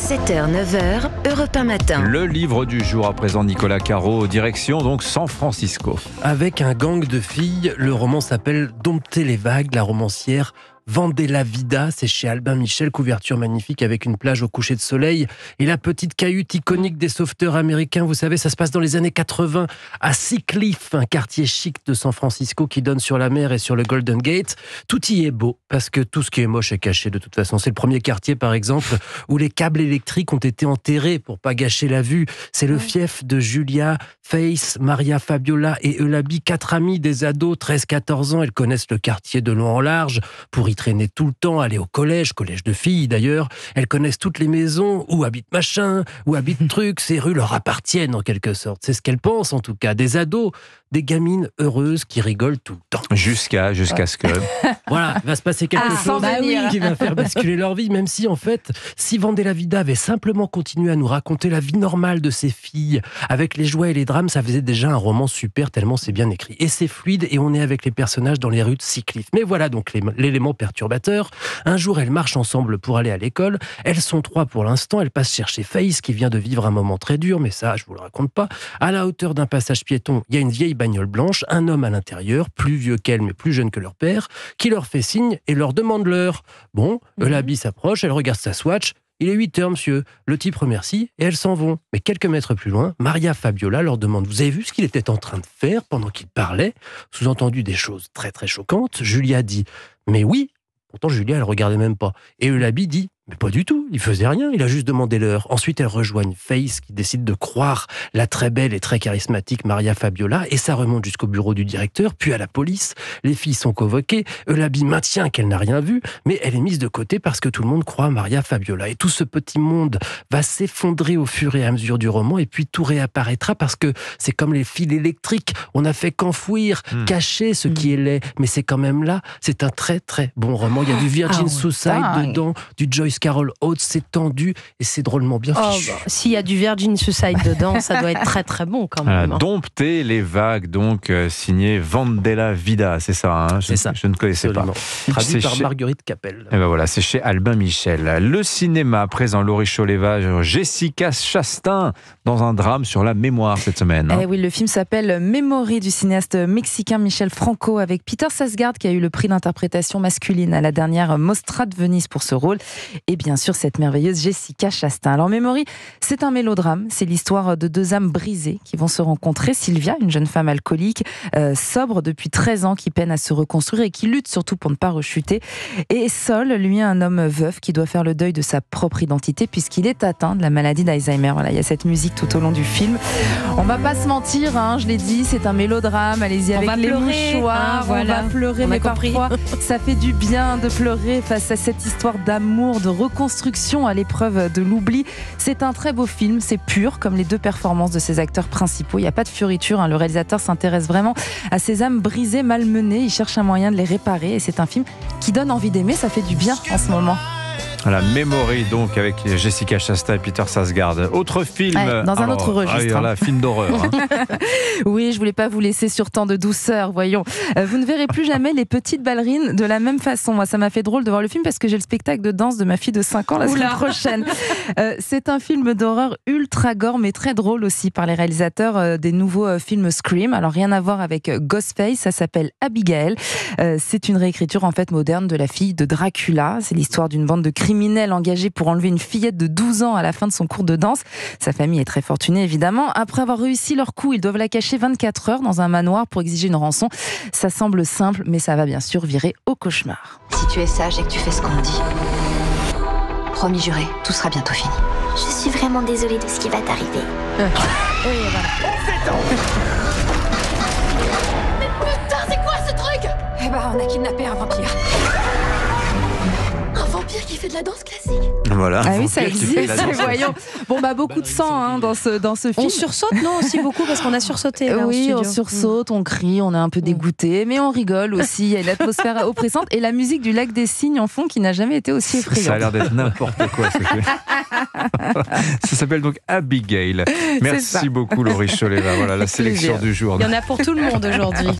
7h, 9h, Europe 1 matin. Le livre du jour à présent, Nicolas Caro, direction donc San Francisco. Avec un gang de filles, le roman s'appelle Dompter les vagues, la romancière Vendez la vida, c'est chez Albin Michel, couverture magnifique avec une plage au coucher de soleil et la petite cahute iconique des sauveteurs américains. Vous savez, ça se passe dans les années 80 à Sea Cliff, un quartier chic de San Francisco qui donne sur la mer et sur le Golden Gate. Tout y est beau parce que tout ce qui est moche est caché de toute façon. C'est le premier quartier par exemple où les câbles électriques ont été enterrés pour pas gâcher la vue. C'est le fief de Julia, Faith, Maria Fabiola et Eulabi, 4 amies des ados, 13-14 ans. Elles connaissent le quartier de long en large pour y traîner tout le temps, aller au collège de filles d'ailleurs. Elles connaissent toutes les maisons, où habite machin, où habite truc, ces rues leur appartiennent en quelque sorte. C'est ce qu'elles pensent en tout cas. Des ados, des gamines heureuses qui rigolent tout le temps. Jusqu'à ce que... Voilà, il va se passer quelque chose qui va faire basculer leur vie, même si en fait, si Vendée la Vida avait simplement continué à nous raconter la vie normale de ces filles, avec les joies et les drames, ça faisait déjà un roman super, tellement c'est bien écrit. Et c'est fluide, et on est avec les personnages dans les rues de Sea Cliff. Mais voilà donc l'élément perturbateur. Un jour, elles marchent ensemble pour aller à l'école. Elles sont 3 pour l'instant. Elles passent chercher Faith, qui vient de vivre un moment très dur, mais ça, je vous le raconte pas. À la hauteur d'un passage piéton, il y a une vieille bagnole blanche, un homme à l'intérieur, plus vieux qu'elle, mais plus jeune que leur père, qui leur fait signe et leur demande l'heure. Bon, Eulabi s'approche, elle regarde sa Swatch. Il est 8h, monsieur. Le type remercie et elles s'en vont. Mais quelques mètres plus loin, Maria Fabiola leur demande « Vous avez vu ce qu'il était en train de faire pendant qu'il parlait ?» Sous-entendu des choses très très choquantes. Julia dit « Mais oui !» Pourtant, Julia, elle regardait même pas. Et Eulabi dit « Mais pas du tout, il faisait rien, il a juste demandé l'heure. » Ensuite, elles rejoignent Faith, qui décide de croire la très belle et très charismatique Maria Fabiola, et ça remonte jusqu'au bureau du directeur, puis à la police. Les filles sont convoquées, Eulabi maintient qu'elle n'a rien vu, mais elle est mise de côté parce que tout le monde croit Maria Fabiola. Et tout ce petit monde va s'effondrer au fur et à mesure du roman, et puis tout réapparaîtra parce que c'est comme les fils électriques, on n'a fait qu'enfouir, cacher ce qui est laid, mais c'est quand même là. C'est un très très bon roman. Il y a du Virgin Suicide dedans, du Joyce Carol Oates, c'est tendu et c'est drôlement bien fichu. S'il y a du Virgin Suicide dedans, ça doit être très très bon quand même. Dompter les vagues, donc signé Vendée la Vida, c'est ça, hein, je ne connaissais pas. Traduit par Marguerite Capel. Et ben voilà, c'est chez Albin Michel. Le cinéma, à présent, Laurie Choleva, Jessica Chastain, dans un drame sur la mémoire cette semaine. Oui, le film s'appelle Memory du cinéaste mexicain Michel Franco, avec Peter Sarsgaard qui a eu le prix d'interprétation masculine à la dernière Mostra de Venise pour ce rôle. Et bien sûr, cette merveilleuse Jessica Chastain. Alors, Memory, c'est un mélodrame. C'est l'histoire de 2 âmes brisées qui vont se rencontrer. Sylvia, une jeune femme alcoolique, sobre depuis 13 ans, qui peine à se reconstruire et qui lutte surtout pour ne pas rechuter. Et Sol, lui, un homme veuf qui doit faire le deuil de sa propre identité puisqu'il est atteint de la maladie d'Alzheimer. Voilà, il y a cette musique tout au long du film. On va pas se mentir, hein, je l'ai dit, c'est un mélodrame. Allez-y avec les mouchoirs. On va pleurer, mais parfois, ça fait du bien de pleurer face à cette histoire d'amour, de reconstruction à l'épreuve de l'oubli. C'est un très beau film, c'est pur, comme les 2 performances de ses acteurs principaux. Il n'y a pas de fioriture, hein. Le réalisateur s'intéresse vraiment à ces âmes brisées, malmenées. Il cherche un moyen de les réparer et c'est un film qui donne envie d'aimer, ça fait du bien en ce moment. La Memory, donc, avec Jessica Chastain et Peter Sarsgaard. Autre film. Dans un autre registre. Film d'horreur. Hein. Oui, je voulais pas vous laisser sur tant de douceur, voyons. Vous ne verrez plus jamais les petites ballerines de la même façon. Moi, ça m'a fait drôle de voir le film parce que j'ai le spectacle de danse de ma fille de 5 ans la semaine prochaine. C'est un film d'horreur ultra gore, mais très drôle aussi par les réalisateurs des nouveaux films Scream. Alors, rien à voir avec Ghostface, ça s'appelle Abigail. C'est une réécriture en fait moderne de la fille de Dracula. C'est l'histoire d'une bande de criminel engagé pour enlever une fillette de 12 ans à la fin de son cours de danse. Sa famille est très fortunée, évidemment. Après avoir réussi leur coup, ils doivent la cacher 24 heures dans un manoir pour exiger une rançon. Ça semble simple, mais ça va bien sûr virer au cauchemar. Si tu es sage et que tu fais ce qu'on dit, promis juré, tout sera bientôt fini. Je suis vraiment désolée de ce qui va t'arriver. Oui, voilà. Mais putain, c'est quoi ce truc? Eh ben, on a kidnappé un vampire. Un vampire qui fait de la danse classique? Voilà. Ah oui, ça existe, voyons. Bon, beaucoup de sang hein, dans ce film. On sursaute, non, aussi beaucoup, parce qu'on a sursauté. Là, oui, au on studio. sursaute, on crie, on est un peu dégoûté, mais on rigole aussi. Il y a une atmosphère oppressante et la musique du Lac des Cygnes en fond qui n'a jamais été aussi effrayante. Ça a l'air d'être n'importe quoi. Ça s'appelle donc Abigail. Merci beaucoup, Laurie Choleva. Voilà la sélection du jour. Il y en a pour tout le monde aujourd'hui.